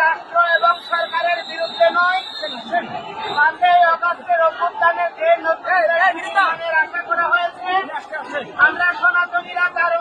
রাষ্ট্র এবং সরকারের বিরুদ্ধে নয়, 5ই আগস্টের অভ্যুত্থানের যে নতুন আশা করা হয়েছে, আমরা সনাতনীরা তার